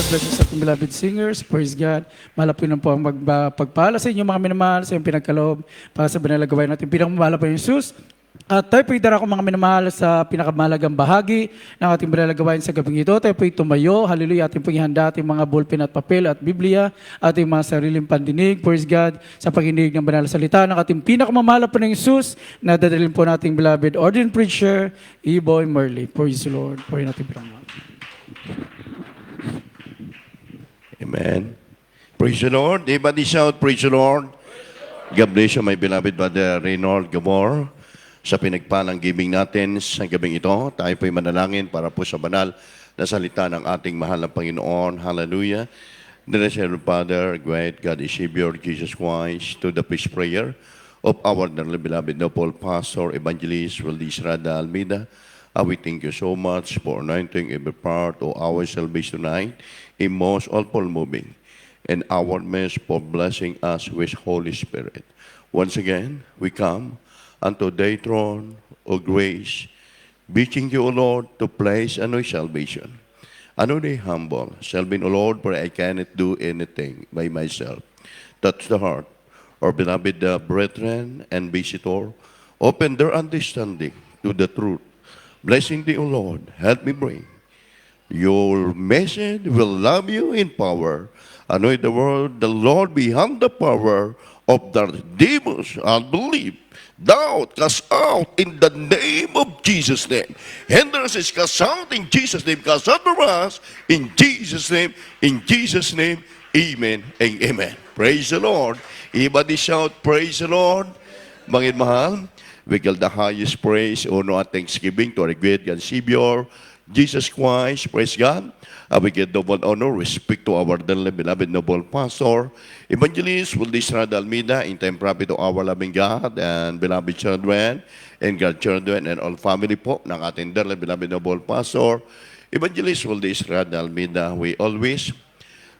God bless you sa ating beloved singers. Praise God. Malapit na po ang pagpala sa inyo mga minamahal sa iyong pinagkaloob para sa banal na gawain natin. Pinakamalala po yung Jesus. At tayo po'y dara ko mga minamahal sa pinakamahalagang bahagi ng ating banal na gawain sa gabing ito. Tayo po'y tumayo. Hallelujah. Ating po'y ihanda ating mga ballpen at papel at Biblia. Ating mga sariling pandinig. Praise God. Sa pakinig ng banal na salita ng ating pinakamamahal po ng Jesus na dadalhin po nating beloved ordained preacher, E-Boy Merly. Praise the Lord. Pray natin pinamahal. Amen. Praise the Lord. Everybody shout, praise the Lord. God bless you, my beloved Brother Reynold Gabor. Sa pinagpalang giving natin sa gabing ito, tayo po'y manalangin para po sa banal na salita ng ating mahal na Panginoon. Hallelujah. Dear Heavenly Father, great God, the Savior, Jesus Christ, to the peace prayer of our dearly beloved noble Pastor, Evangelist Valdez Rada Almeida. We thank you so much for anointing every part of our salvation tonight in most awful moving and our midst for blessing us with Holy Spirit. Once again, we come unto thy throne of grace, beseeching you, O Lord, to place on our salvation. Ano they humble, serving, O Lord, for I cannot do anything by myself. Touch the heart, our beloved brethren and visitor, open their understanding to the truth. Blessing thee, O Lord, help me bring your message will love you in power. Anoint the world, the Lord behind the power of the demons, unbelief, doubt, cast out in the name of Jesus' name. Hindrance is cast out in Jesus' name, cast out from us in Jesus' name, amen and amen. Praise the Lord. Everybody shout, praise the Lord. Mga mahal, we give the highest praise, honor, and thanksgiving to our great God, Savior, Jesus Christ. Praise God. We give double honor, respect to our dearly beloved noble Pastor, Evangelist Valdez Rada Almeida, in time prophet to our loving God and beloved children and godchildren and all family po ng ating dearly beloved noble Pastor, Evangelist Valdez Rada Almeida. We always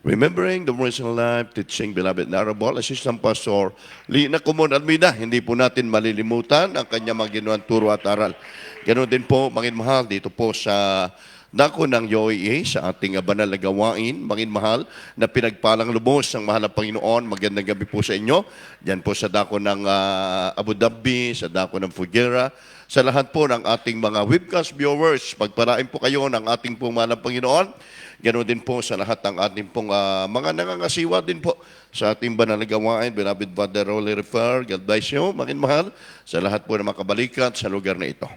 remembering the words of life, teaching beloved and honorable Assistant Pastor Lina Kumon Almeida. Hindi po natin malilimutan ang kanyang mga ginawan turo at aral. Ganon din po, mangin mahal, dito po sa dako ng UAA sa ating banal na gawain, mangin mahal, na pinagpalang lubos ng mahal na Panginoon. Magandang gabi po sa inyo. Diyan po sa dako ng Abu Dhabi, sa dako ng Fujairah, sa lahat po ng ating mga webcast viewers. Pagparain po kayo ng ating pong mahal na Panginoon. Ganoon din po sa lahat ng ating pong mga nangangasiwa din po sa ating banal na gawain. Beloved Father Rolly Refer, God bless you, mangin mahal, sa lahat po ng makabalikat sa lugar na ito.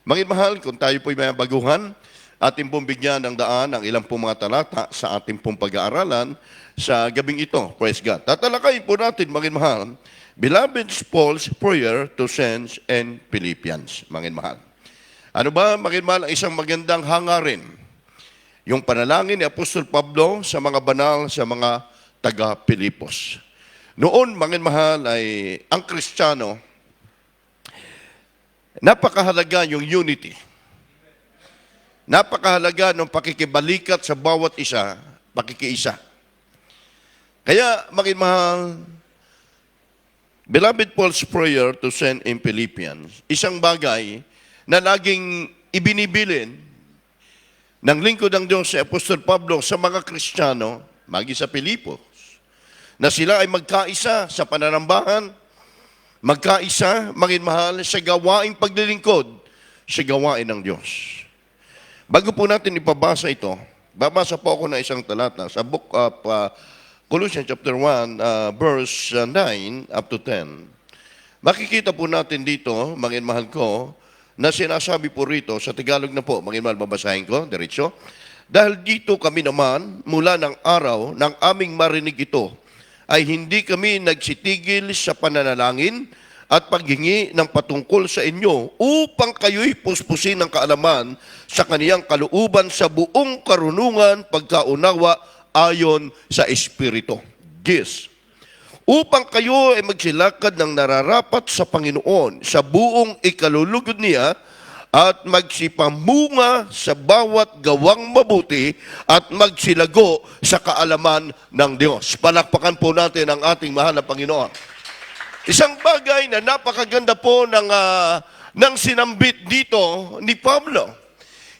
Mangin mahal, kung tayo po'y may baguhan, ating pong bigyan ng daan ang ilang pong mga talata sa ating pong pag-aaralan sa gabing ito. Praise God. Tatalakayin po natin, mangin mahal, Beloved Paul's prayer to Saints and Philippians, mangin mahal. Ano ba, mangin mahal, ang isang magandang hangarin? Yung panalangin ni Apostol Pablo sa mga banal, sa mga taga-Pilipos. Noon, mangin mahal, ay ang Kristiyano, napakahalaga yung unity. Napakahalaga ng pakikibalikat sa bawat isa, pakikiisa. Kaya, mangin mahal, Beloved Paul's prayer to Saints in Philippians, isang bagay na laging ibinibilin ng lingkod ng Diyos si Apostol Pablo sa mga Kristiyano, magi sa Pilipos, na sila ay magkaisa sa pananambahan, magkaisa, mangin mahal, sa gawaing paglilingkod, sa gawain ng Diyos. Bago po natin ipabasa ito, babasa po ako ng isang talata sa book of Colossians chapter 1, verse 9 up to 10. Makikita po natin dito, mangin mahal ko, na sinasabi po rito, sa Tagalog na po, mangin mahal, babasahin ko, diretso. Dahil dito kami naman, mula ng araw ng aming marinig ito, ay hindi kami nagsitigil sa pananalangin at paghingi ng patungkol sa inyo upang kayo'y puspusin ng kaalaman sa kaniyang kalooban sa buong karunungan pagkaunawa ayon sa Espiritu. Yes. Upang kayo ay magsilakad ng nararapat sa Panginoon sa buong ikalulugod niya at magsipamunga sa bawat gawang mabuti at magsilago sa kaalaman ng Diyos. Palakpakan po natin ang ating mahal na Panginoon. Isang bagay na napakaganda po ng sinambit dito ni Pablo.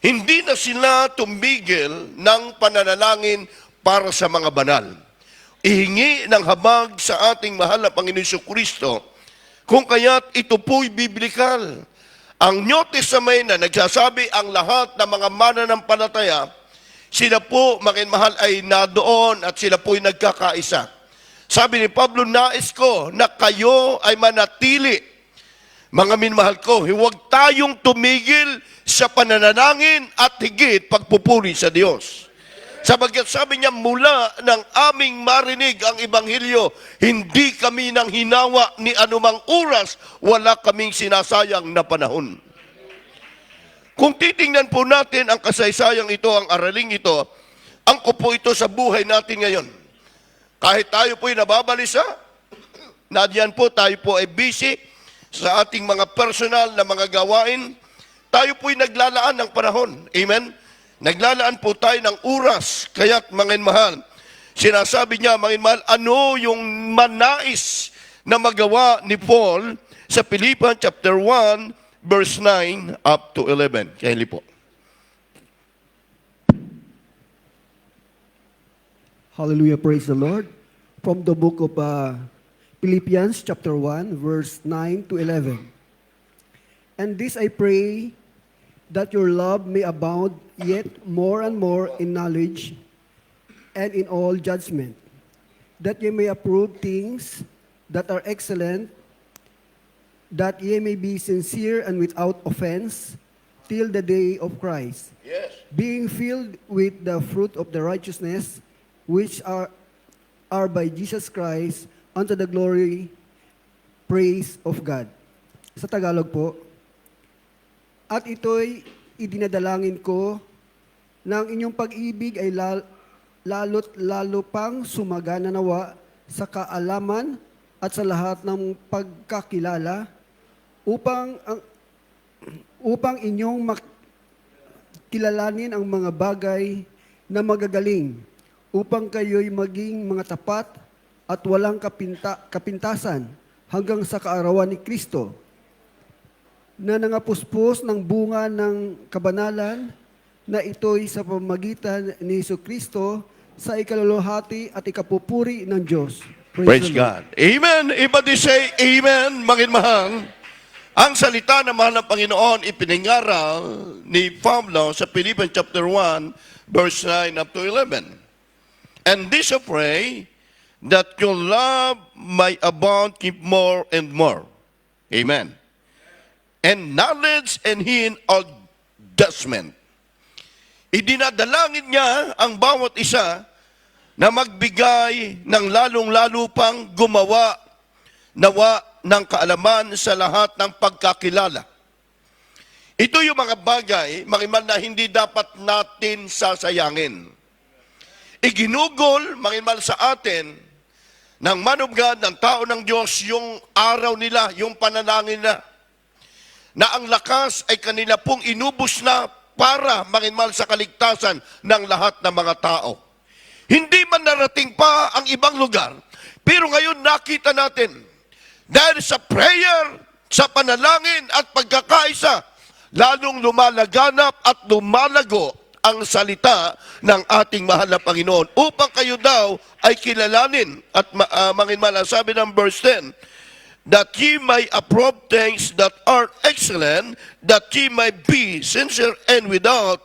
Hindi na sila tumigil ng pananalangin para sa mga banal. Ihingi ng habag sa ating mahal na Panginoon Kristo, kung kaya't ito po'y biblikal. Ang New Testament na nagsasabi ang lahat ng mga mananampalataya, sila po, mga mahal, ay nadoon at sila po'y nagkakaisa. Sabi ni Pablo, nais ko na kayo ay manatili. Mga minmahal ko, huwag tayong tumigil sa pananalangin at higit pagpupuri sa Diyos. Sabagat sabi niya, mula ng aming marinig ang Ebanghelyo, hindi kami nang hinawa ni anumang oras, wala kaming sinasayang na panahon. Kung titingnan po natin ang kasaysayang ito, ang araling ito, angko po ito sa buhay natin ngayon. Kahit tayo po'y nababalisa, nadyan po tayo po ay busy sa ating mga personal na mga gawain, tayo po'y naglalaan ng panahon. Amen? Naglalaan po tayo ng oras, kaya't mga mahal, sinasabi niya, mga mahal, ano yung manais na magawa ni Paul sa Philippians chapter 1, verse 9 up to 11. Kaya po. Hallelujah, praise the Lord. From the book of Philippians chapter 1, verse 9 to 11. And this I pray, that your love may abound yet more and more in knowledge and in all judgment, that ye may approve things that are excellent, that ye may be sincere and without offense, till the day of Christ, Yes. being filled with the fruit of the righteousness, which are by Jesus Christ, unto the glory, praise of God. Sa Tagalog po, at ito'y idinadalangin ko ng inyong pag-ibig ay lalo't lalo pang sumagana nawa sa kaalaman at sa lahat ng pagkakilala upang inyong kilalanin ang mga bagay na magagaling, upang kayo'y maging mga tapat at walang kapintasan hanggang sa kaarawan ni Kristo, na nangapuspos ng bunga ng kabanalan, na ito'y sa pamagitan ni Jesucristo sa ikaluluhati at ikapupuri ng Diyos. Praise the Lord. God. Amen. Everybody say amen, mga mahal. Ang salita ng mahal ng Panginoon ipinangaral ni Pablo sa Philippians chapter 1, verse 9 up to 11. And this I pray, that your love may abound, keep more and more. Amen. And knowledge and in all judgment. Idinadalangin niya ang bawat isa na magbigay ng lalong-lalo pang gumawa nawa ng kaalaman sa lahat ng pagkakilala. Ito yung mga bagay, makiman na hindi dapat natin sasayangin. Iginugol, makiman sa atin, ng man of God, ng tao ng Diyos, yung araw nila, yung panalangin na ang lakas ay kanila pong inubos na para makinmal sa kaligtasan ng lahat ng mga tao. Hindi man narating pa ang ibang lugar, pero ngayon nakita natin, dahil sa prayer, sa panalangin at pagkakaisa, lalong lumalaganap at lumalago ang salita ng ating mahal na Panginoon upang kayo daw ay kilalanin at makinmal, sabi ng verse 10, that ye may approve things that are excellent, that ye may be sincere and without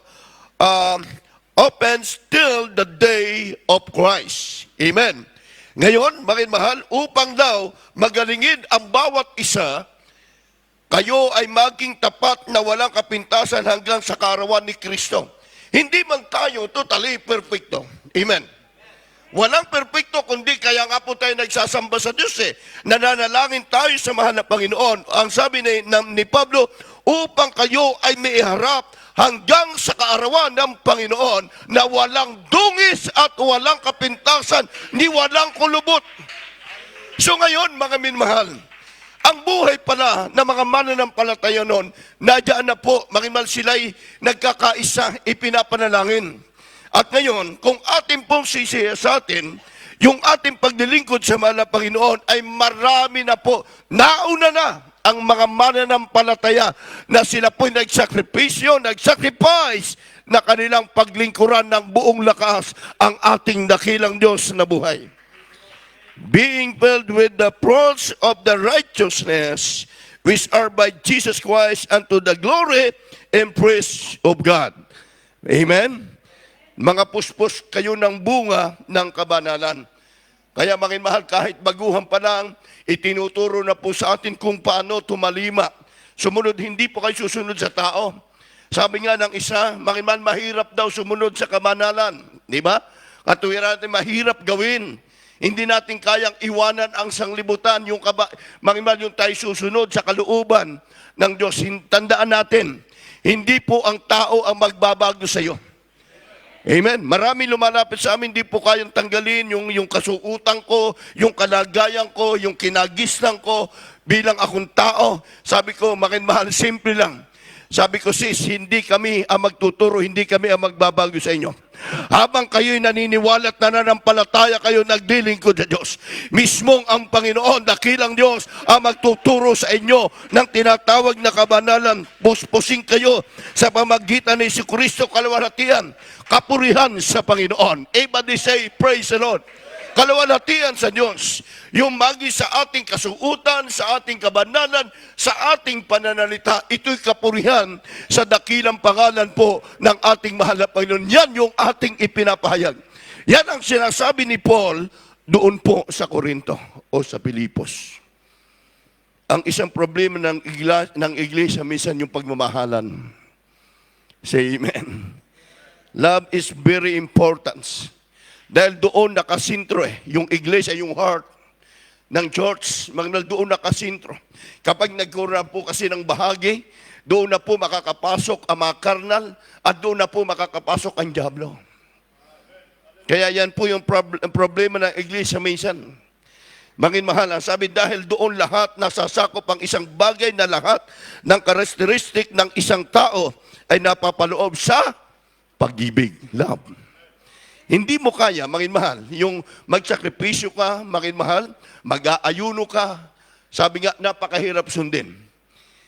offense till the day of Christ. Amen. Ngayon, mahal, upang daw magalingin ang bawat isa, kayo ay maging tapat na walang kapintasan hanggang sa kaarawan ni Kristo. Hindi man tayo totally perfecto. Amen. Walang perfecto, kundi kaya nga po tayo nagsasamba sa Diyos Nananalangin tayo sa mahal na Panginoon. Ang sabi ni Pablo, upang kayo ay maiharap hanggang sa kaarawan ng Panginoon na walang dungis at walang kapintasan, ni walang kulubot. So ngayon, mga minmahal, ang buhay pala ng mga mananampalataya noon, nadyan na po, makimal sila'y nagkakaisa, ipinapanalangin. At ngayon, kung ating pong sisiya sa atin, yung ating paglilingkod sa mahal na Panginoon ay marami na po, nauna na ang mga mananampalataya na sila po'y nagsacrifice na kanilang paglingkuran ng buong lakas ang ating dakilang Diyos na buhay. Being filled with the fruits of the righteousness which are by Jesus Christ unto the glory and praise of God. Amen? Mga puspos kayo ng bunga ng kabanalan. Kaya mahal, kahit baguhan pa lang, itinuturo na po sa atin kung paano tumalima. Sumunod, hindi po kayo susunod sa tao. Sabi nga ng isa, mahal, mahirap daw sumunod sa kabanalan. Di ba? Katuwiran natin, mahirap gawin. Hindi natin kayang iwanan ang sanglibutan, mahal, yung tayo susunod sa kalooban ng Diyos. Tandaan natin, hindi po ang tao ang magbabago sa iyo. Amen. Marami lumalapit sa amin, di po kayang tanggalin yung kasuutan ko, yung kalagayan ko, yung kinagisnan ko bilang akong tao. Sabi ko, mahal, simple lang. Sabi ko, sis, hindi kami ang magtuturo, hindi kami ang magbabago sa inyo. Habang kayo'y naniniwala at nananampalataya kayo naglilingkod sa Diyos, mismong ang Panginoon, dakilang Diyos, ang magtuturo sa inyo ng tinatawag na kabanalan. Puspusin kayo sa pamagitan ni Jesucristo, kalawalhatian, kapurihan sa Panginoon. Everybody say, praise the Lord. Kalawalhatian sa Diyos, yung magi sa ating kasuutan, sa ating kabanalan, sa ating pananalita, ito'y kapurihan sa dakilang pangalan po ng ating mahal na Panginoon. Yan yung ating ipinapahayag. Yan ang sinasabi ni Paul doon po sa Korinto o sa Pilipos. Ang isang problema ng iglesia minsan yung pagmamahalan. Say amen. Love is very important. Dahil doon nakasintro yung iglesia, yung heart ng church, doon nakasintro. Kapag nagkaroon po kasi ng bahagi, doon na po makakapasok ang mga karnal at doon na po makakapasok ang diablo. Kaya yan po yung problema ng iglesia minsan. Mahal, ang sabi, dahil doon lahat nasasakop ang isang bagay na lahat ng karakteristik ng isang tao ay napapaloob sa pag-ibig, love. Hindi mo kaya, mahal, yung magsakripisyo ka, mahal, mag-aayuno ka. Sabi nga, napakahirap sundin.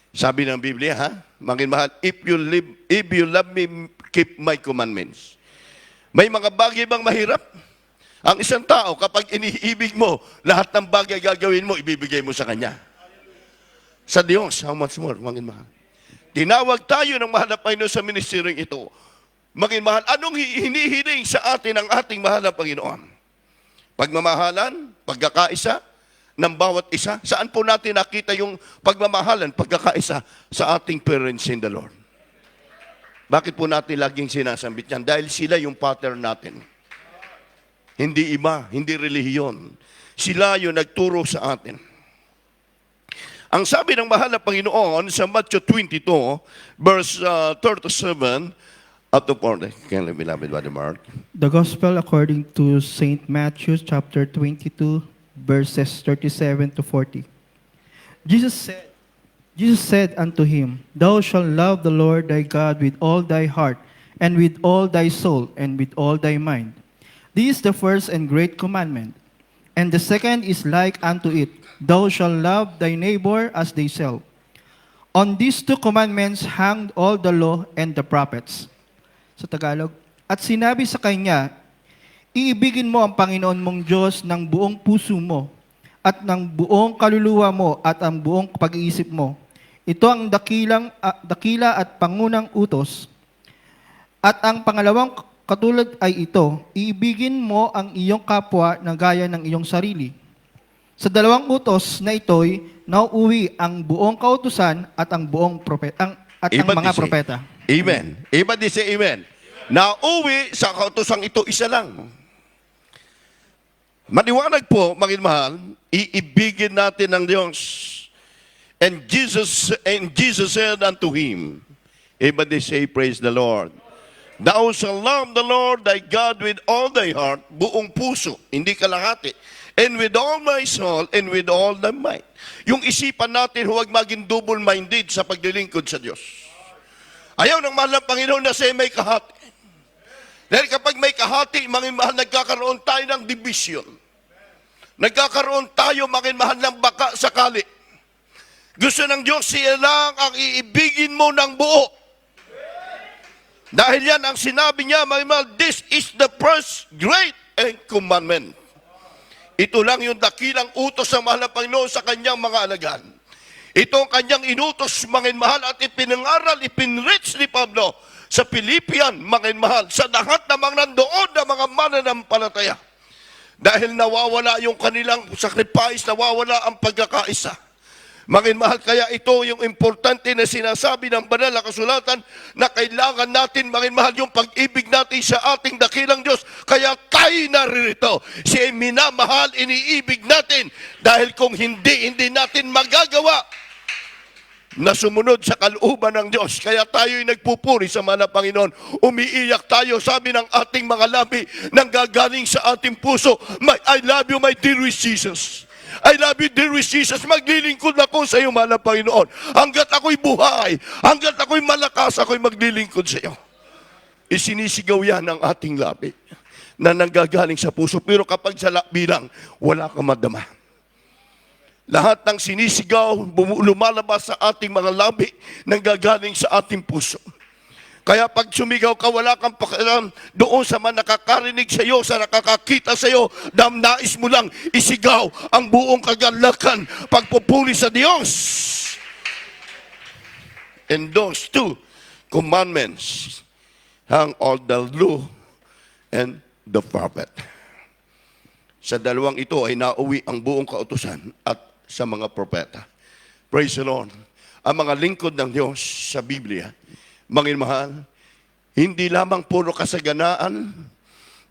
Sabi ng Biblia, mahal, if you love me, keep my commandments. May mga bagay bang mahirap? Ang isang tao, kapag iniibig mo, lahat ng bagay gagawin mo, ibibigay mo sa Kanya. Sa Diyos, how much more, mahal. Tinawag tayo ng mahal na Panginoon sa ministeryong ito. Mahal, anong hinihiling sa atin ng ating mahal na Panginoon? Pagmamahalan, pagkakaisa ng bawat isa. Saan po natin nakita yung pagmamahalan, pagkakaisa sa ating parents in the Lord? Bakit po natin laging sinasambit yan? Dahil sila yung pattern natin. Hindi iba, hindi relihiyon. Sila yung nagturo sa atin. Ang sabi ng mahal na Panginoon sa Matthew 22, verse 37, up to 40. Can you beloved Brother Mark? The Gospel according to St. Matthew chapter 22, verses 37 to 40. Jesus said unto him, Thou shalt love the Lord thy God with all thy heart, and with all thy soul, and with all thy mind. This is the first and great commandment. And the second is like unto it, Thou shalt love thy neighbor as thyself. On these two commandments hang all the law and the prophets. Sa Tagalog, at sinabi sa kanya, iibigin mo ang Panginoon mong Diyos ng buong puso mo, at ng buong kaluluwa mo, at ang buong pag-iisip mo. Ito ang dakila at pangunang utos. At ang pangalawang katulad ay ito, iibigin mo ang iyong kapwa na gaya ng iyong sarili. Sa dalawang utos na ito'y nauuwi ang buong kautusan at ang buong ang mga propeta. Amen. Everybody say amen. Nauwi sa kautosang ito, isa lang. Maliwanag po, mahal, iibigin natin ang Diyos. And Jesus said unto him, everybody say praise the Lord. Thou shalt love the Lord thy God with all thy heart, buong puso, hindi kalahati, and with all thy soul, and with all thy might. Yung isipan natin, huwag maging double-minded sa paglilingkod sa Diyos. Ayaw ng mahal ng Panginoon na siya may kahati. Dahil kapag may kahati, mahal, nagkakaroon tayo ng division. Nagkakaroon tayo, mahal, ng baka sakali. Gusto ng Diyos siya lang ang iibigin mo ng buo. Dahil yan ang sinabi niya, mga mahal, this is the first great commandment. Ito lang yung dakilang utos ng mahal na Panginoon sa kanyang mga alagad. Ito ang kanyang inutos, mga mahal, at ipinangaral, ipinrich ni Pablo sa Philippian, mga mahal, sa lahat ng mga nandoon na mga mananampalataya. Dahil nawawala yung kanilang sacrifice, nawawala ang pagkakaisa. Mga mahal, kaya ito yung importante na sinasabi ng banal na kasulatan na kailangan natin, mga mahal, yung pag-ibig natin sa ating dakilang Diyos. Kaya tayo naririto. Siya minamahal, iniibig natin. Dahil kung hindi natin magagawa na sumunod sa kalooban ng Diyos. Kaya tayo'y nagpupuri sa mga Panginoon. Umiiyak tayo, sabi ng ating mga labi, nang gagaling sa ating puso, I love you, my dearest Jesus. I love you, dearest Jesus. Maglilingkod ako sa iyo, mahal na Panginoon. Hanggat ako'y buhay, hanggat ako'y malakas, ako'y maglilingkod sa iyo. Isinisigaw yan ng ating labi na nanggagaling sa puso. Pero kapag sa labi lang, wala kang madama. Lahat ng sinisigaw, lumalabas sa ating mga labi nanggagaling sa ating puso. Kaya pag sumigaw ka, wala kang pakialam doon sa mga nakakarinig sa iyo, sa nakakakita sa iyo, nais mo lang isigaw ang buong kagalakan, pagpupuri sa Diyos. And those two commandments hang on the law and the prophet. Sa dalawang ito ay nauwi ang buong kautusan at sa mga propeta. Praise the Lord. Ang mga lingkod ng Diyos sa Biblia, mga mahal, hindi lamang puro kasaganaan,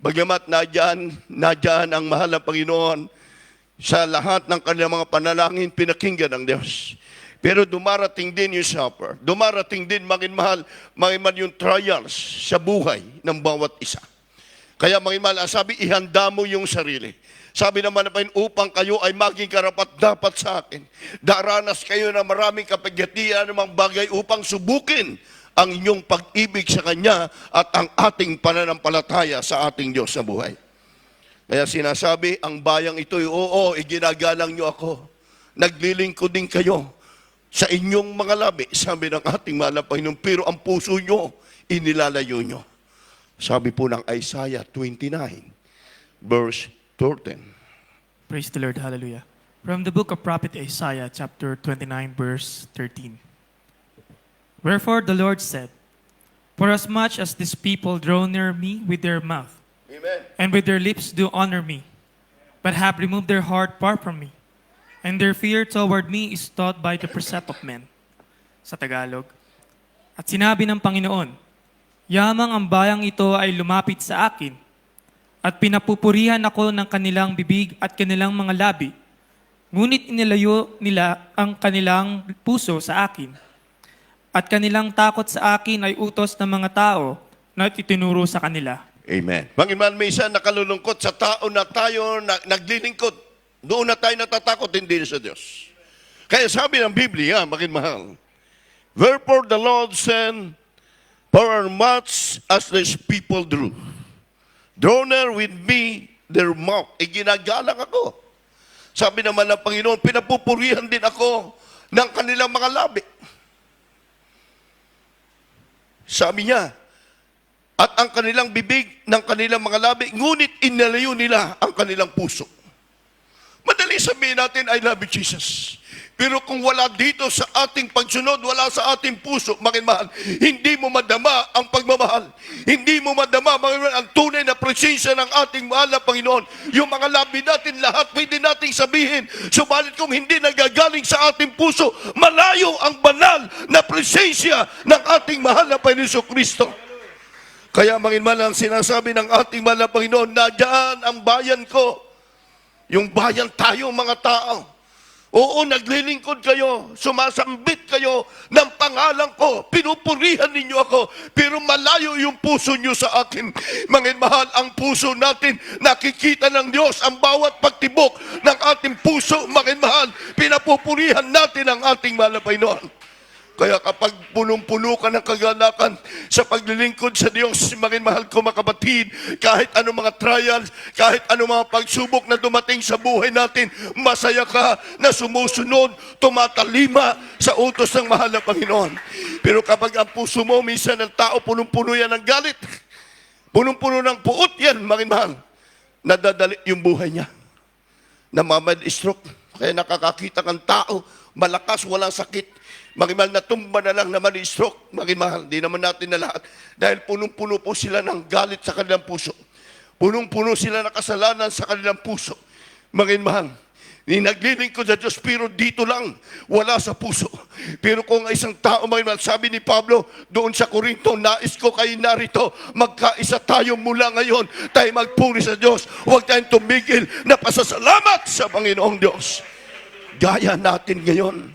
bagamat nadyan ang mahal na Panginoon sa lahat ng kanilang mga panalangin, pinakinggan ng Diyos. Pero dumarating din yung suffer. Dumarating din, mga mahal, yung trials sa buhay ng bawat isa. Kaya mga mahal, sabi, ihanda mo yung sarili. Sabi naman na upang kayo ay maging karapat-dapat sa akin. Daranas kayo ng maraming kapagyatian ng mga bagay upang subukin ang inyong pag-ibig sa Kanya at ang ating pananampalataya sa ating Diyos sa buhay. Kaya sinasabi, ang bayang ito'y, oo, iginagalang nyo ako. Naglilingkod din kayo sa inyong mga labi, sabi ng ating mahal na Panginoon, pero ang puso nyo, inilalayo nyo. Sabi po ng Isaiah 29, verse 13. Praise the Lord. Hallelujah. From the book of prophet Isaiah, chapter 29, verse 13. Wherefore the Lord said, for as much as this people draw near me with their mouth, Amen. and with their lips do honor me, but have removed their heart far from me, and their fear toward me is taught by the precept of men. Sa Tagalog. At sinabi ng Panginoon, yamang ang bayang ito ay lumapit sa akin, at pinapupurihan ako ng kanilang bibig at kanilang mga labi, ngunit inilayo nila ang kanilang puso sa akin, at kanilang takot sa akin ay utos ng mga tao na itinuro sa kanila. Amen. Panginoon, may isa nakalulungkot sa tao na tayo naglilingkod. Doon na tayo natatakot, hindi sa Diyos. Kaya sabi ng Biblia, mahal, wherefore the Lord sent for much as these people drew near with me their mouth. Ginagalang ako. Sabi naman ng Panginoon, pinapupurihan din ako ng kanilang mga labi. Sabi niya, at ang kanilang bibig ng kanilang mga labi, ngunit inalayo nila ang kanilang puso. Madali sabihin natin, I love you, Jesus. Pero kung wala dito sa ating pagsunod, wala sa ating puso, mahal, hindi mo madama ang pagmamahal. Hindi mo madama, ang tunay na presensya ng ating mahal na Panginoon. Yung mga labi natin, lahat pwede nating sabihin. Subalit kung hindi nagagaling sa ating puso, malayo ang banal na presensya ng ating mahal na Panginoon Kristo. Kaya mahal, ang sinasabi ng ating mahal na Panginoon, na dyan ang bayan ko. Yung bayan tayo, mga tao. Oo, naglilingkod kayo, sumasambit kayo ng pangalan ko, pinupurihan ninyo ako, pero malayo yung puso nyo sa akin. Mga mahal, ang puso natin, nakikita ng Diyos ang bawat pagtibok ng ating puso, mga mahal, pinapupurihan natin ang ating mahal na Panginoon. Kaya kapag punong-puno ka ng kagalakan sa paglilingkod sa Diyos, mga mahal ko mga kapatid, kahit anong mga trials, kahit anong mga pagsubok na dumating sa buhay natin, masaya ka na sumusunod, tumatalima sa utos ng mahal na Panginoon. Pero kapag ang puso mo, minsan ng tao, punong-puno yan ng galit, punong-puno ng puot yan, mga mahal, nadadali yung buhay niya. Namamad-stroke, kaya nakakakita kang tao, malakas, walang sakit, Magimahal na tumba na lang naman yung stroke. Magimahal, di naman natin na lahat. Dahil punong-puno po sila ng galit sa kanilang puso. Punong-puno sila ng kasalanan sa kanilang puso. Magimahal, naglilingkod sa Diyos, pero dito lang, wala sa puso. Pero kung isang tao, magimahal, sabi ni Pablo, doon sa Corinto, nais ko kayo narito, magkaisa tayo mula ngayon, tayo magpuri sa Diyos. Huwag tayong tumigil na pasasalamat sa Panginoong Diyos. Gaya natin ngayon.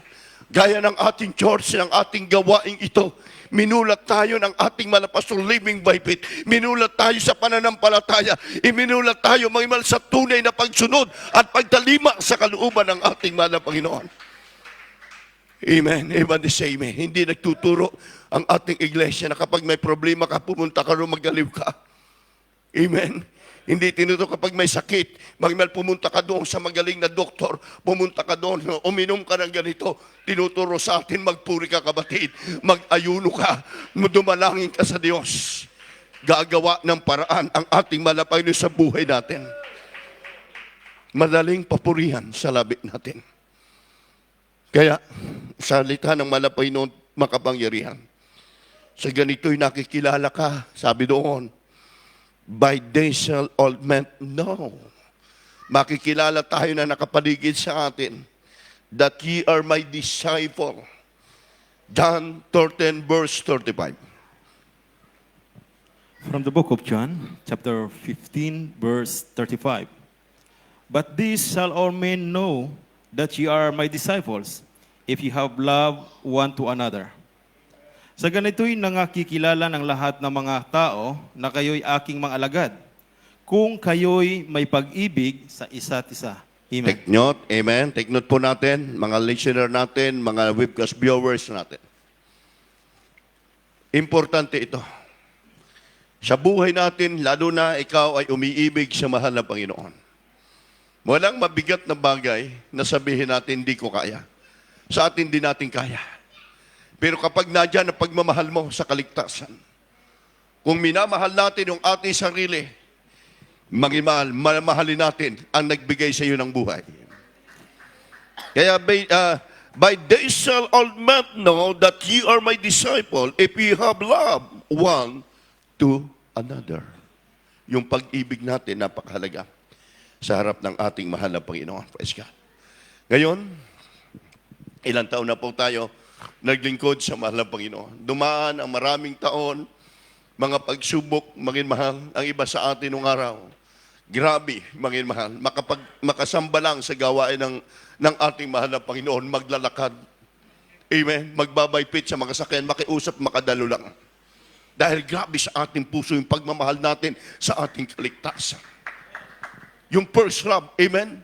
Gaya ng ating church, ng ating gawaing ito, minulat tayo ng ating malapasong living Bible. Minulat tayo sa pananampalataya. Iminulat tayo, magimal sa tunay na pagsunod at pagtalima sa kalooban ng ating mahal na Panginoon. Amen. Amen. Amen. Hindi nagtuturo ang ating iglesia na kapag may problema ka, pumunta ka rin, magaliw ka. Amen. Hindi tinuturo kapag may sakit, magmal pumunta ka doon sa magaling na doktor, pumunta ka doon, uminom ka ng ganito, tinuturo sa atin, magpuri ka kapatid, mag-ayuno ka, dumalangin ka sa Diyos. Gagawa ng paraan ang ating malapay sa buhay natin. Madaling papurihan sa labi natin. Kaya, salita ng malapay noon, makapangyarihan. Sa ganito'y nakikilala ka, sabi doon, by they shall all men know. Makikilala tayo na nakapaligid sa atin that ye are my disciple. John 13 verse 35. From the book of John, chapter 15, verse 35. But this shall all men know that ye are my disciples, if ye have love one to another. Sa ganito'y nangakikilala ng lahat ng mga tao na kayo'y aking mga alagad, kung kayo'y may pag-ibig sa isa't isa. Amen. Take note, amen. Take note po natin, mga listener natin, mga webcast viewers natin. Importante ito. Sa buhay natin, lalo na ikaw ay umiibig sa mahal na Panginoon. Walang mabigat na bagay na sabihin natin, hindi ko kaya. Sa atin, di natin kaya. Pero kapag nadyan ang pagmamahal mo sa kaligtasan, kung minamahal natin yung ating sarili, magimahal, mamahalin natin ang nagbigay sa iyo ng buhay. Kaya by this shall all men know that ye are my disciple if ye have love one to another. Yung pag-ibig natin, napakahalaga sa harap ng ating mahal na Panginoon. Praise God. Ngayon, ilang taon na po tayo naglingkod sa mahal na Panginoon. Dumaan ang maraming taon, mga pagsubok, maging mahal, ang iba sa atin nung araw. Grabe, maging mahal. Makasamba lang sa gawain ng ating mahal na Panginoon, maglalakad. Amen. Magbabaypit sa mga sakyan, makiusap, makadalo lang. Dahil grabe sa ating puso yung pagmamahal natin sa ating kaligtasan. Yung first love, amen.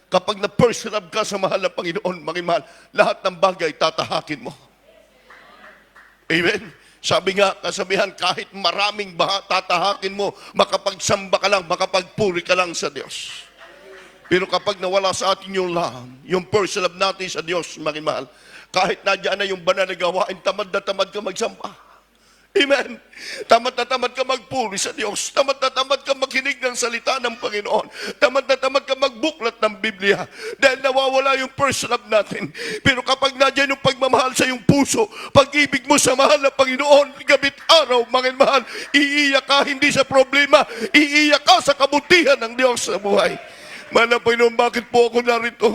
Kapag na-first love ka sa mahal na Panginoon, maging lahat ng bagay tatahakin mo. Amen? Sabi nga, kasabihan, kahit maraming baha, tatahakin mo, makapagsamba ka lang, makapagpuri ka lang sa Diyos. Pero kapag nawala sa atin yung love, yung first love natin sa Diyos, maging kahit nadyan na yung banal na gawain, tamad na tamad ka magsamba. Amen. Tamad na tamad ka magpuri sa Diyos. Tamad na tamad ka makinig ng salita ng Panginoon. Tamad na tamad ka magbuklat ng Biblia. Dahil nawawala yung first love natin. Pero kapag nadyan yung pagmamahal sa iyong puso, pag-ibig mo sa mahal na Panginoon, gabit araw, mga mahal, iiyak ka hindi sa problema, iiyak ka sa kabutihan ng Diyos sa buhay. Mahal na Panginoon, bakit po ako narito?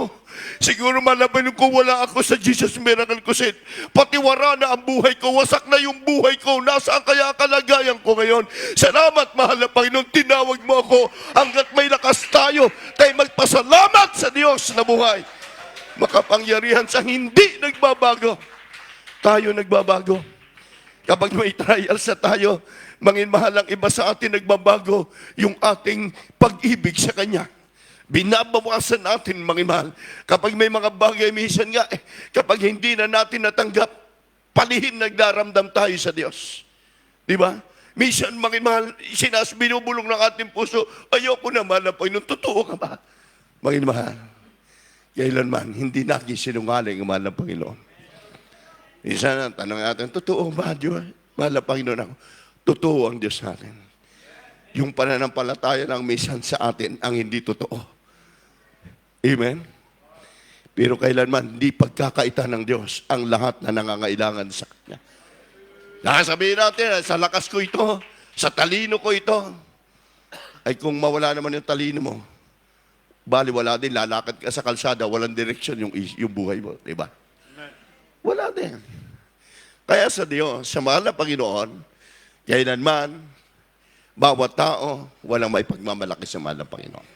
Siguro malaban kung wala ako sa Jesus Miracle Crusade. Patiwara na ang buhay ko. Wasak na yung buhay ko. Nasaan kaya kalagayan ko ngayon? Salamat, mahal na Panginoon. Tinawag mo ako. Hanggat may lakas tayo magpasalamat sa Diyos na buhay. Makapangyarihan sa hindi nagbabago. Tayo nagbabago. Kapag may trials sa tayo, mangin mahal ang iba sa atin nagbabago yung ating pag-ibig sa Kanya. Binabawasan natin, mga mahal. Kapag may mga bagay, minsan nga, kapag hindi na natin natanggap, Palihin nagdaramdam tayo sa Diyos. Di ba? Minsan, mga mahal, binubulong ng ating puso, ayoko na mahal na Panginoon. Totoo ka ba? Mga mahal, kailanman, hindi natin sinungaling ang mahal ng Panginoon. Isa na, tanong natin, totoo ba, Diyos? Mahal na Panginoon ako. Totoo ang Diyos natin. Yung pananampalataya ng minsan sa atin ang hindi totoo. Amen? Pero kailanman, hindi pagkakaita ng Diyos ang lahat na nangangailangan sa Kanya. Nakasabihin natin, sa lakas ko ito, sa talino ko ito. Ay kung mawala naman yung talino mo, bali wala din, lalakad ka sa kalsada, walang direksyon yung buhay mo. Diba? Wala din. Kaya sa Diyos, sa mahal na Panginoon, kailanman, bawat tao, walang may pagmamalaki sa mahal na Panginoon.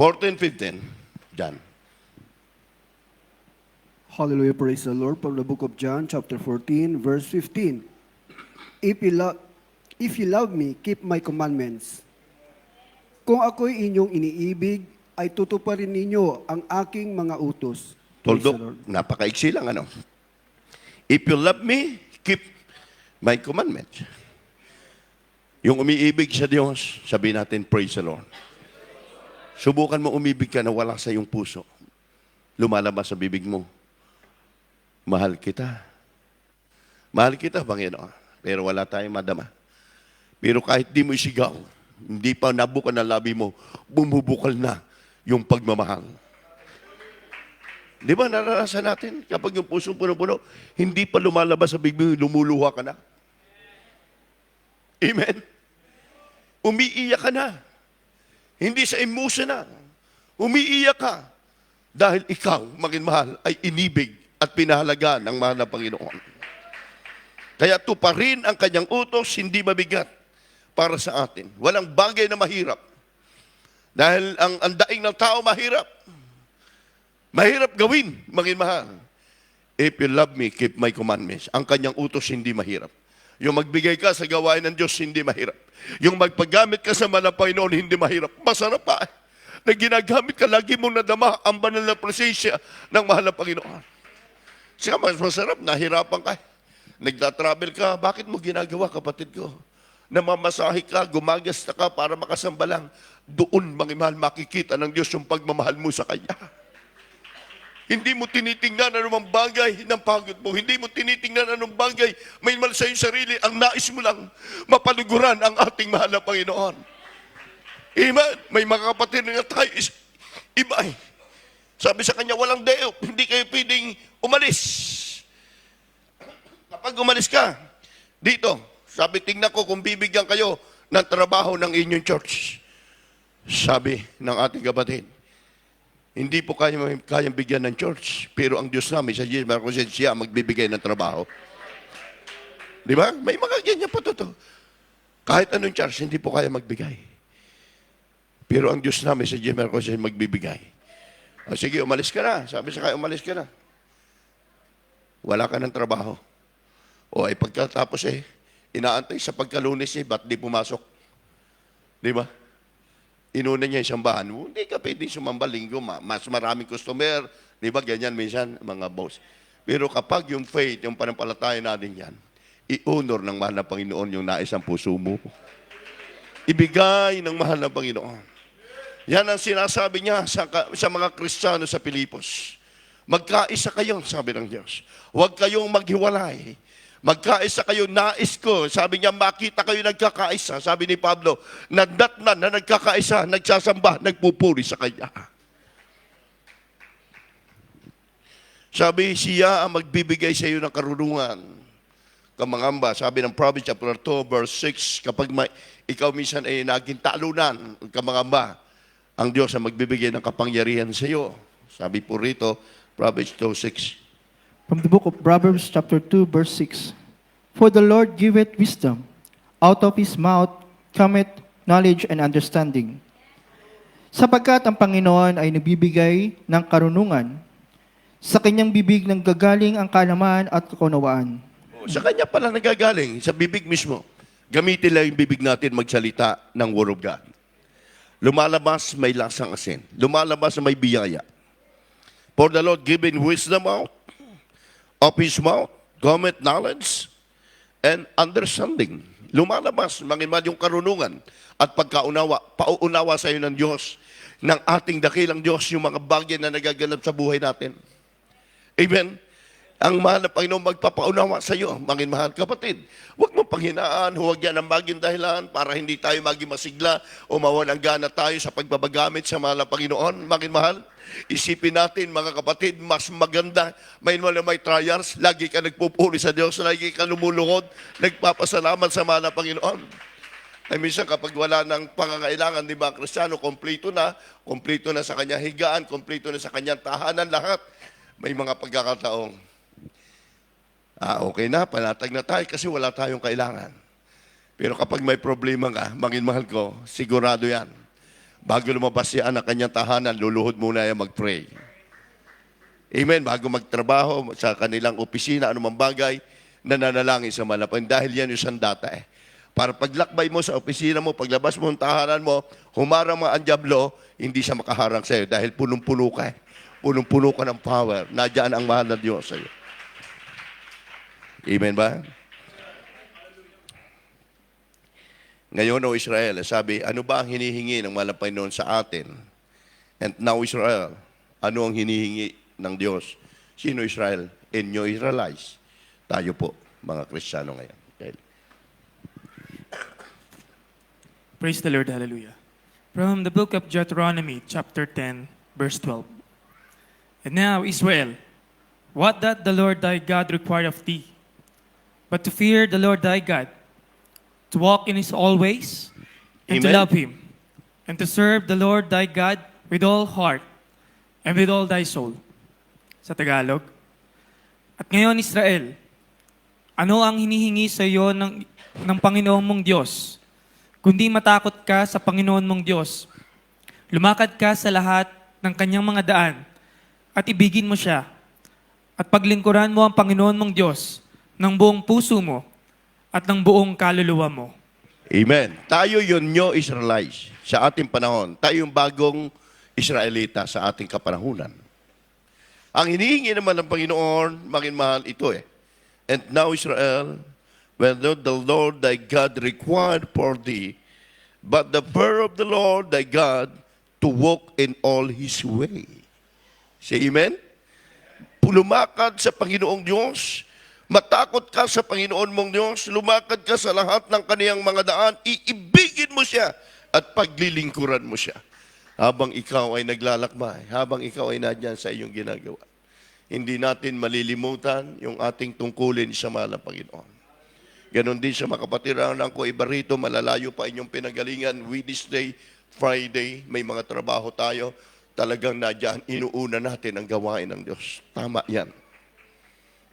14:15, John. Hallelujah, praise the Lord. From the book of John, chapter 14, verse 15. If you love me, keep my commandments. Kung ako'y inyong iniibig, ay tutuparin ninyo ang aking mga utos. Praise the Lord. Toldok, napakaiksi lang ano. If you love me, keep my commandments. Yung umiibig sa Diyos, sabihin natin, praise the Lord. Subukan mo umibig ka na wala sa iyong puso. Lumalabas sa bibig mo. Mahal kita. Mahal kita, Panginoon. Pero wala tayong madama. Pero kahit di mo isigaw, hindi pa nabukan ang labi mo, bumubukal na yung pagmamahal. Di ba naranasan natin? Kapag yung puso puno-puno, hindi pa lumalabas sa bibig mo, lumuluha ka na. Amen? Umiiyak ka na. Hindi sa emotional. Umiiyak ka. Dahil ikaw, maging mahal, ay inibig at pinahalaga ng mahal na Panginoon. Kaya tuparin ang kanyang utos, hindi mabigat para sa atin. Walang bagay na mahirap. Dahil ang daing ng tao mahirap. Mahirap gawin, maging mahal. If you love me, keep my commandments. Ang kanyang utos, hindi mahirap. Yung magbigay ka sa gawain ng Diyos, hindi mahirap. Yung magpaggamit ka sa mahal na Panginoon, hindi mahirap. Masarap pa na ginagamit ka, lagi mong nadama ang banal na presensya ng mahal na Panginoon. Siya mas masarap, nahirapan ka. Nagda-travel ka, bakit mo ginagawa, kapatid ko? Namamasahe ka, gumagasta ka para makasamba lang. Doon, mga mahal, makikita ng Diyos yung pagmamahal mo sa Kanya. Hindi mo tinitingnan anumang bagay ng pagod mo. Hindi mo tinitingnan anong bagay may mal sa iyong sarili. Ang nais mo lang, mapaluguran ang ating mahal na Panginoon. Amen. May mga kapatid na tayo, iba eh. Sabi sa kanya, walang deo, hindi kayo pwedeng umalis. Kapag umalis ka, dito, sabi, tingnan ko kung bibigyan kayo ng trabaho ng inyong church. Sabi ng ating kapatid, hindi po kayang bigyan ng church, pero ang Diyos namin, sa Jesus, siya magbibigay ng trabaho. Di ba? May mga ganyan po totoo. Kahit anong church, hindi po kaya magbigay. Pero ang Diyos namin, sa Jesus, siya magbibigay. O sige, umalis ka na. Sabi sa kanya, umalis ka na. Wala ka ng trabaho. O ay pagkatapos inaantay sa pagkalunes ba't di pumasok? Di ba? Inuna niya isang bahan. Hindi ka pwede sumamba linggo, mas maraming customer. Di ba? Ganyan minsan, mga boss. Pero kapag yung faith, yung panampalataya natin yan, i-honor ng mahal na Panginoon yung nais ang puso mo. Ibigay ng mahal na Panginoon. Yan ang sinasabi niya sa mga Kristiyano sa Pilipos. Magkaisa kayo, sabi ng Diyos. Huwag kayong maghiwalay. Magkaisa kayo, nais ko. Sabi niya, makita kayo nagkakaisa. Sabi ni Pablo, nadatnan na nagkakaisa, nagsasamba, nagpupuri sa Kanya. Sabi, siya ang magbibigay sa iyo ng karunungan. Kamangamba, sabi ng Proverbs chapter 2, verse 6, kapag ikaw minsan ay naging talunan, kamangamba, ang Diyos ang magbibigay ng kapangyarihan sa iyo. Sabi po rito, Proverbs 2:6. From the book of Proverbs chapter 2, verse 6. For the Lord giveth wisdom, out of His mouth cometh knowledge and understanding. Sapagkat ang Panginoon ay nagbibigay ng karunungan, sa kanyang bibig nang gagaling ang kaalaman at kaunawaan. Sa Kanya pala nagagaling, sa bibig mismo. Gamitin lang yung bibig natin magsalita ng Word of God. Lumalabas may lasang asin. Lumalabas may biyaya. For the Lord giving wisdom out of His mouth cometh knowledge and understanding. Lumalabas, mangimal yung karunungan at pagkaunawa, pauunawa sa iyo ng Diyos, ng ating dakilang Diyos, yung mga bagay na nagaganap sa buhay natin. Amen? Ang mahal na Panginoon magpapaunawa sa iyo, mangin mahal kapatid. Huwag mo panghinaan, huwag yan ang maging dahilan para hindi tayo maging masigla o mawalang gana tayo sa pagbabagamit sa mahal na Panginoon. Mangin mahal, isipin natin mga kapatid, mas maganda, may trials, lagi ka nagpupuri sa Diyos, lagi ka lumuluhod, nagpapasalamat sa mahal na Panginoon. Ay minsan kapag wala ng pangangailangan, di ba, Kristiyano, kompleto na sa kanyang higaan, kompleto na sa kanyang tahanan, lahat. May mga pagkakataong, okay na, panatag na tayo kasi wala tayong kailangan. Pero kapag may problema ka, mangin mahal ko, sigurado yan. Bago lumabas siya ang kanyang tahanan, luluhod muna yan mag-pray. Amen. Bago magtrabaho sa kanilang opisina, anumang bagay, nananalangin sa malapang. Dahil yan yung sandata eh. Para paglakbay mo sa opisina mo, paglabas mo ng tahanan mo, humarang ang dyablo, hindi siya makaharang sa iyo dahil punong-puno ka eh. Punong-puno ka ng power. Nadyan ang mahal na Diyos sa iyo. Amen ba? Ngayon, O Israel, sabi, ano ba ang hinihingi ng mahal na Panginoon sa atin? And now, Israel, ano ang hinihingi ng Diyos? Sino Israel? Inyo Israelites. Tayo po, mga Kristiyano ngayon. Okay. Praise the Lord, hallelujah. From the book of Deuteronomy, chapter 10, verse 12. And now, Israel, what doth the Lord thy God require of thee? But to fear the Lord thy God, to walk in his all ways, and to Amen. love him, and to serve the Lord thy God with all heart, and with all thy soul. Sa Tagalog. At ngayon, Israel, ano ang hinihingi sa iyo ng Panginoon mong Diyos? Kundi matakot ka sa Panginoon mong Diyos. Lumakad ka sa lahat ng kanyang mga daan at ibigin mo siya. At paglingkuran mo ang Panginoon mong Diyos ng buong puso mo at ng buong kaluluwa mo. Amen. Tayo yun nyo Israelites sa ating panahon. Tayo yung bagong Israelita sa ating kapanahunan. Ang hinihingi naman ng Panginoon, maging mahal ito eh. And now Israel, when the Lord thy God required for thee, but the fear of the Lord thy God to walk in all His way. Say amen? Lumakad sa Panginoong Diyos, matakot ka sa Panginoon mong Diyos, lumakad ka sa lahat ng kaniyang mga daan, iibigin mo siya at paglilingkuran mo siya. Habang ikaw ay naglalakbay, habang ikaw ay nadyan sa iyong ginagawa. Hindi natin malilimutan yung ating tungkulin sa mahal na Panginoon. Ganon din sa mga kapatid ng ko Ibarito, malalayo pa inyong pinagalingan. Wednesday, Friday, may mga trabaho tayo. Talagang nadyan, inuuna natin ang gawain ng Diyos. Tama yan.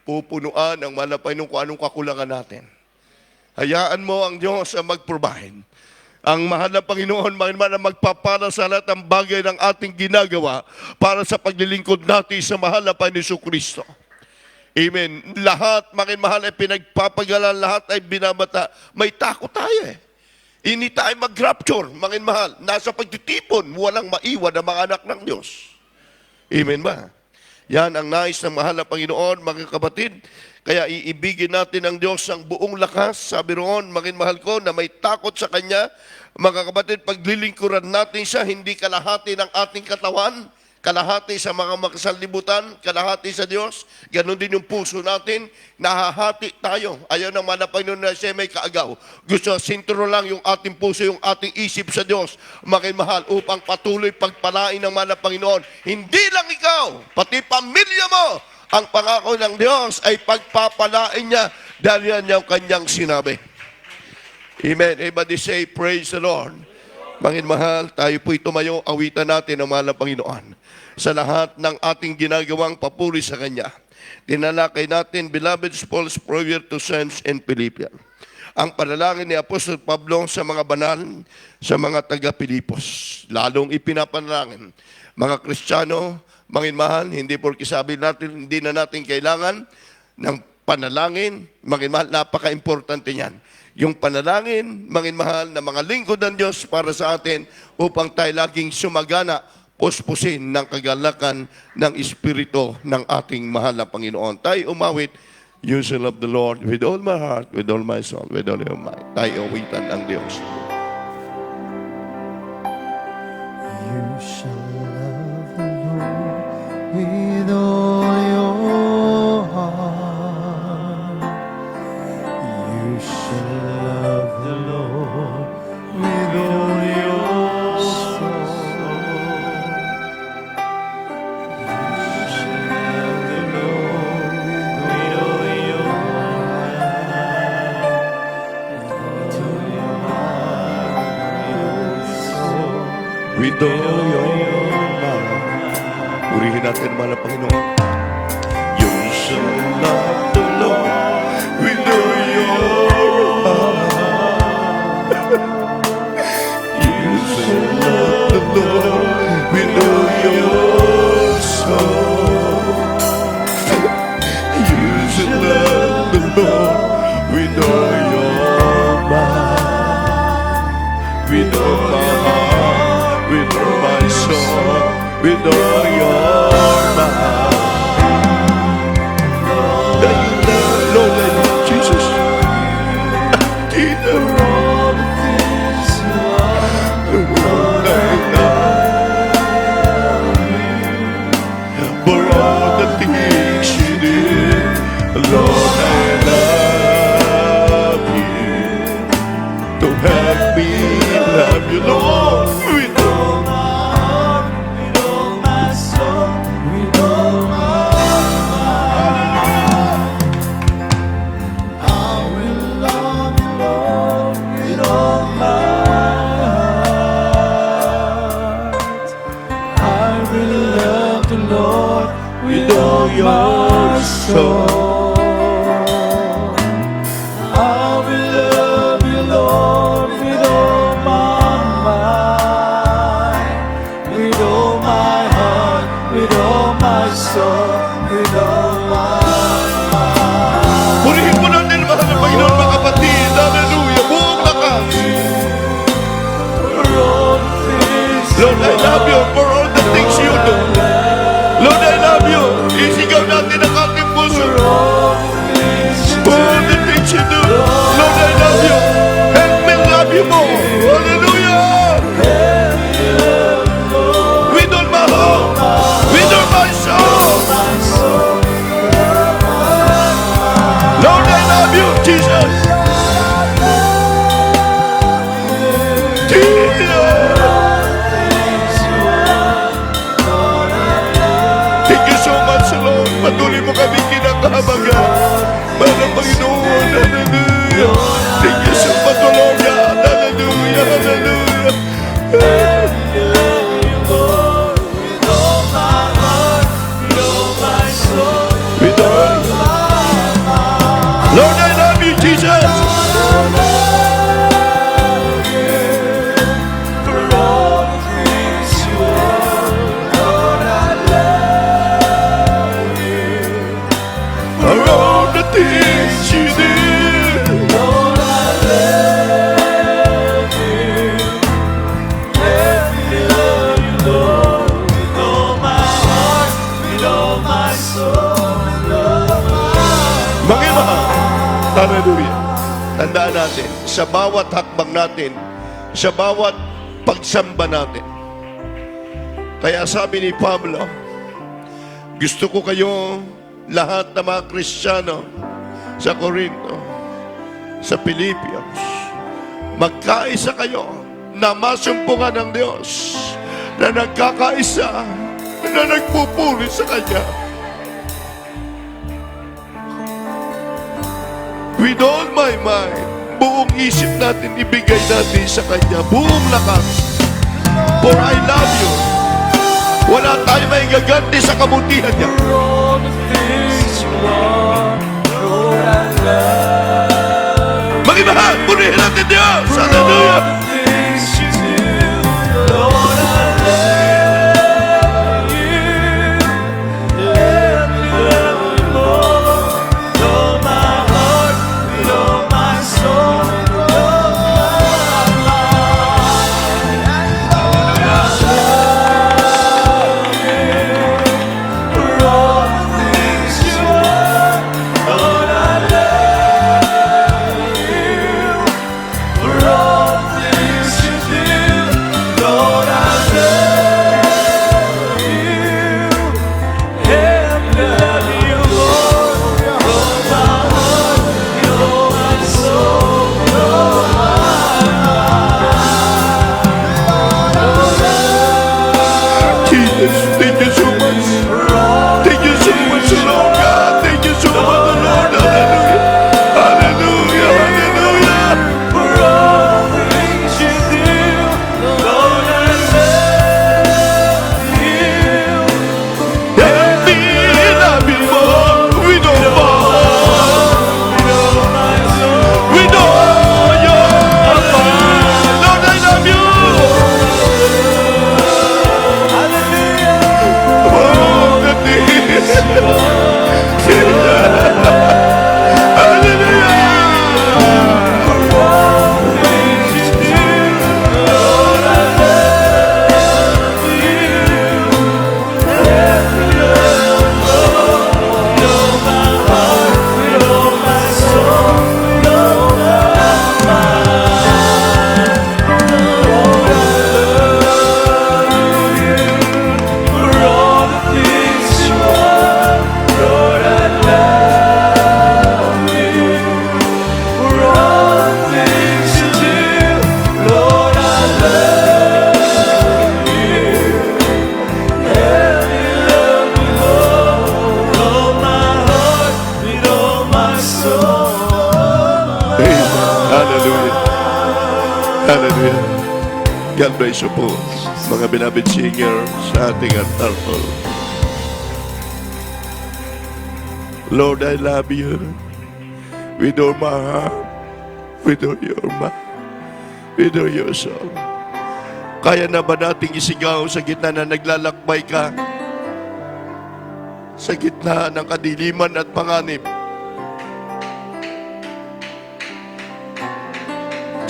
Pupunuan ang mahal na Panginoon kung anong kakulangan natin. Hayaan mo ang Diyos ang mag-provide. Ang mahal na Panginoon, na magpapala sa lahat ng bagay ng ating ginagawa para sa paglilingkod natin sa mahal na Panginoon Kristo. Amen. Lahat, mga mahal, ay pinagpapagalan, lahat ay binabata. May takot tayo eh. Hindi tayo mag-rapture, mga mahal. Nasa pagtitipon, walang maiwan ang mga anak ng Diyos. Amen ba? Yan ang nais ng mahal na Panginoon, mga kapatid. Kaya iibigin natin ang Diyos ang buong lakas. Sabi roon, maging mahal ko, na may takot sa Kanya. Mga kapatid, paglilingkuran natin siya, hindi kalahati ng ating katawan, kalahati sa mga makasalibutan, kalahati sa Diyos. Ganon din yung puso natin, nahahati tayo. Ayaw ng mga Panginoon na siya may kaagaw. Gusto sinturo lang yung ating puso, yung ating isip sa Diyos, maging mahal, upang patuloy pagpalain ng mga Panginoon. Hindi lang ikaw, pati pamilya mo, ang pangako ng Diyos ay pagpapalain niya dahil yan yung kanyang sinabi. Amen. Everybody say, praise the Lord. Mangin mahal, tayo po'y tumayo, awitan natin ang mahal na Panginoon sa lahat ng ating ginagawang papuri sa Kanya. Dinalakay natin, beloved Paul's prayer to saints in Philippians. Ang panalangin ni Apostol Pablo sa mga banal, sa mga taga-Pilipos. Lalong ipinapanalangin. Mga Kristiyano, mangin mahal, hindi porke sabi natin, hindi na natin kailangan ng panalangin. Mangin mahal, napaka-importante niyan. Yung panalangin, mangin mahal, na mga lingkod ng Diyos para sa atin upang tayo laging sumagana puspusin ng kagalakan ng Espiritu ng ating mahal na Panginoon. Tayo umawit, You shall love the Lord with all my heart, with all my soul, with all your mind. Tayo awitan ang Diyos. You shall love the Lord with all your heart. You shall love the Lord with all your soul. You shall love the Lord with all your mind, with all your heart, with all your soul. With all your mind. Purihin natin ang mahal na Panginoon. You shall love the Lord with all your heart. You shall love the Lord with all your soul. You shall love the Lord with all your mind. With all my heart, with all my soul, with all your mind. That you love, Lord, I love Jesus. Jesus. Lord, I love you. For all the things you did, Lord, I love you. To help me love you, Lord, with all my heart, with all my soul, with all my mind. I will love you, Lord, with all my heart. I will love the Lord with all your soul. I will love you, Lord, with all my mind, with all my heart, with all my soul, with all my mind. Purihin po natin ang mahal na Panginoon, mga kapatid. Hallelujah. Buong lakas. For all the things Lord, I love you for all the things you do. Lord, I love you. Isigaw natin ang ating puso. for all the things you For all the things you do. Lord, I love you. Help me love you more. Hallelujah. With all my heart. With all my soul. Lord, I love you, Jesus. Jesus. Thank you so much, Lord. Patuloy mo kami kinakahabagan. Mahal Panginoon, hallelujah. Thank you so much, Lord God. Hallelujah, hallelujah. With all, Lord, I love you, Jesus. For all the things you did. Lord, I love you. Let me love you, Lord, with all my heart, with all my soul, with all my Mga mahal, hallelujah. Tandaan natin, sa bawat hakbang natin, sa bawat pagsamba natin. Kaya sabi ni Pablo, gusto ko kayo lahat ng mga Kristiyano sa Corinto, sa Philippians, magkaisa kayo na masumpungan ng Diyos na nagkakaisa, na nagpupuri sa Kanya. With all my mind, buong isip natin, ibigay natin sa Kanya, buong lakas. For I love you. Wala tayo may gaganti sa kabutihan niya. all the things you are, Lord, I love Magimahal, purihin natin Diyos. all Hallelujah. the things you do, Lord, I love you. Let me love you, Lord, with all my heart, with all my soul, with all my mind. I love Hallelujah. God bless you po, mga beloved singer sa ating altar po. Lord, I love you with all my heart, with all your mind, with all your soul. Kaya na ba nating isigaw sa gitna na naglalakbay ka? Sa gitna ng kadiliman at panganib?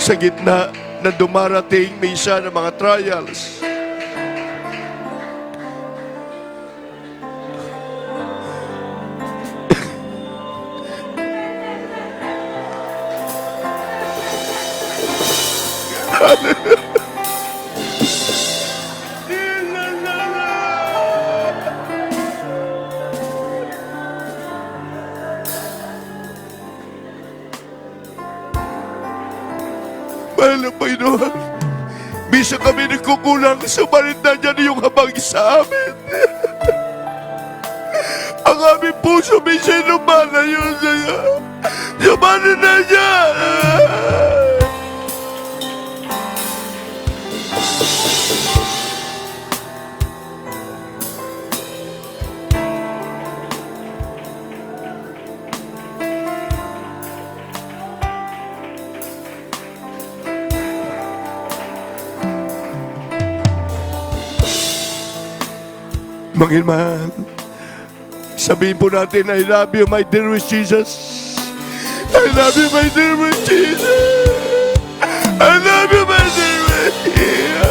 Sa gitna na dumarating minsan ng mga trials? Mahal na Panginoon, bisa kami nagkukulang, subalit nandiyan yung habang sa amin. Ang aming puso, bisa lumalayo sa'yo. Subalit nandiyan. Manginman, sabihin po natin, I love you, my dear Jesus. I love you, my dear Jesus. I love you, my dear Jesus.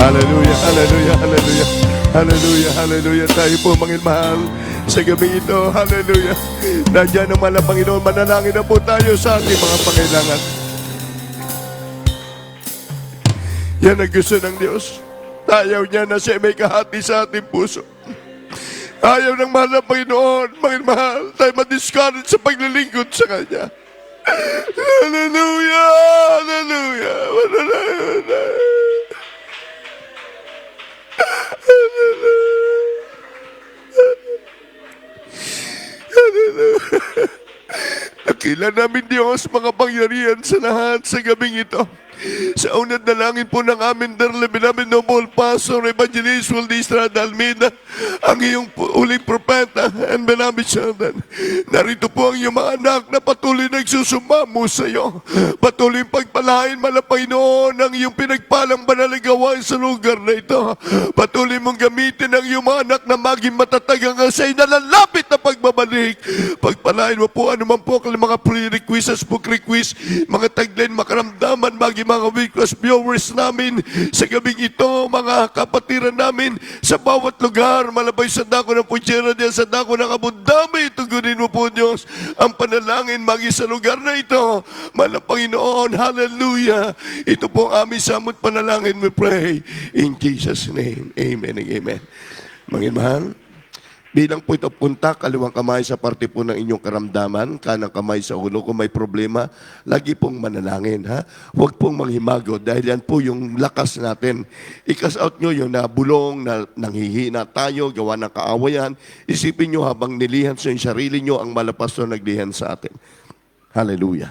Hallelujah, hallelujah, hallelujah. Hallelujah, hallelujah. Tayo po, mahal sa gabi ito. Hallelujah. Nandiyan naman ang Panginoon. Manalangin na po tayo sa ating mga pangailangan. Yan ang gusto ng Diyos. Ayaw niya na siya may kahati sa ating puso. Ayaw ng mahal ng Panginoon. Mahal, tayo madiscourage sa paglilingkod sa Kanya. Hallelujah, hallelujah, hallelujah. Nakila namin Diyos mga pangyarihan sa lahat sa gabing ito. Sa unad na langin po ng amin, darla binamin noble pastor, evangelist, Waldi Estrada Almeida, ang iyong uling propeta, and beloved children. Narito po ang iyong mga anak na patuloy nagsusumamo sa iyo. Patuloy pagpalain, Panginoon, ang iyong pinagpalang banal na gawain sa lugar na ito. Patuloy mong gamitin ang iyong mga anak na maging matatag ang sa inalalapit na pagbabalik. Pagpalain mo po anuman po ang mga pre-requests, book requests, mga tagline, makaramdaman, maging mga weekly viewers namin sa gabing ito, mga kapatiran namin sa bawat lugar, malabay sa dako ng pudyera diyan, sa dako ng abundami, tugunin mo po Diyos ang panalangin magi sa lugar na ito. Mahal na Panginoon, hallelujah. Ito po ang aming samot panalangin, we pray in Jesus' name. Amen and amen. Mga mahal, bilang po ito punta, kaliwang kamay sa parte po ng inyong karamdaman, kanang kamay sa ulo. Kung may problema, lagi pong manalangin. Ha? Huwag pong manghimago dahil yan po yung lakas natin. I-cast out nyo yung nabulong, na nanghihina tayo, gawa ng kaawayan. Isipin nyo habang nilihan sa sarili nyo ang malapas na naglihan sa atin. Hallelujah.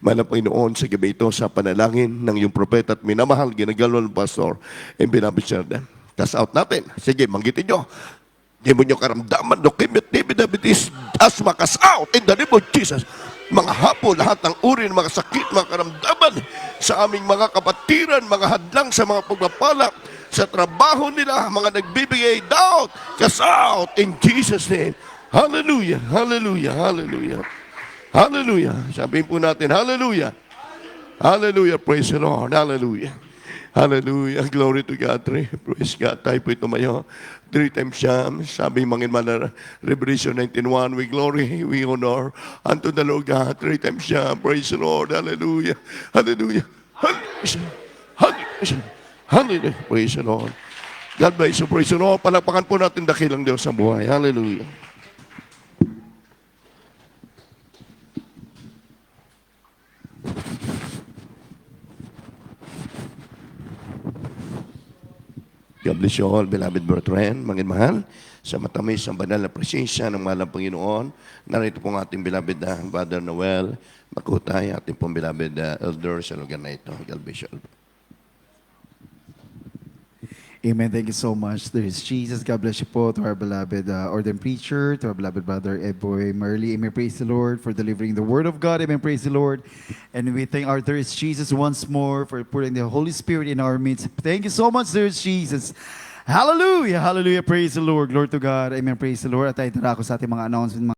Mahal na Panginoon, sa gabi ito sa panalangin ng iyong propeta at minamahal, ginagalo ng pastor, and binabisyadan. Cast out natin. Sige, manggitin nyo. Demonyo karamdaman, leukemia, TB, diabetes, asthma, cast out in the name of Jesus. Mga hapo, lahat ng uri ng mga sakit, mga karamdaman sa aming mga kapatiran, mga hadlang sa mga pagpapala, sa trabaho nila, mga nagbibigay doubt, cast out in Jesus' name. Hallelujah, hallelujah, hallelujah. Hallelujah. Sabihin po natin, hallelujah. Hallelujah, praise the Lord, hallelujah. Hallelujah. Glory to God. Praise God. Tayo po tumayo. 3 times siya. Sabi mga mana Revelation 19:1, we glory, we honor unto the Lord God. 3 times siya. Praise the Lord. Hallelujah. Hallelujah. Hallelujah. Hallelujah. Hallelujah. Praise the Lord. God bless you. Praise the Lord. Palakpakan po natin dakilang Diyos sa buhay. Hallelujah. God bless you all, beloved brethren, mga mahal, sa matamis ang banal na presensya ng mahal na Panginoon. Narito po ang ating beloved na Brother Noel Makutay, ating pong beloved elder sa lugar na ito. God bless you all. Amen. Thank you so much. There is Jesus. God bless you po to our beloved ordained preacher, to our beloved brother Edboy Merly. Amen. Praise the Lord for delivering the word of God. Amen. Praise the Lord. And we thank our there is Jesus once more for putting the Holy Spirit in our midst. Thank you so much, there is Jesus. Hallelujah. Hallelujah. Praise the Lord. Glory to God. Amen. Praise the Lord. At tayo ako sa ating mga announcement.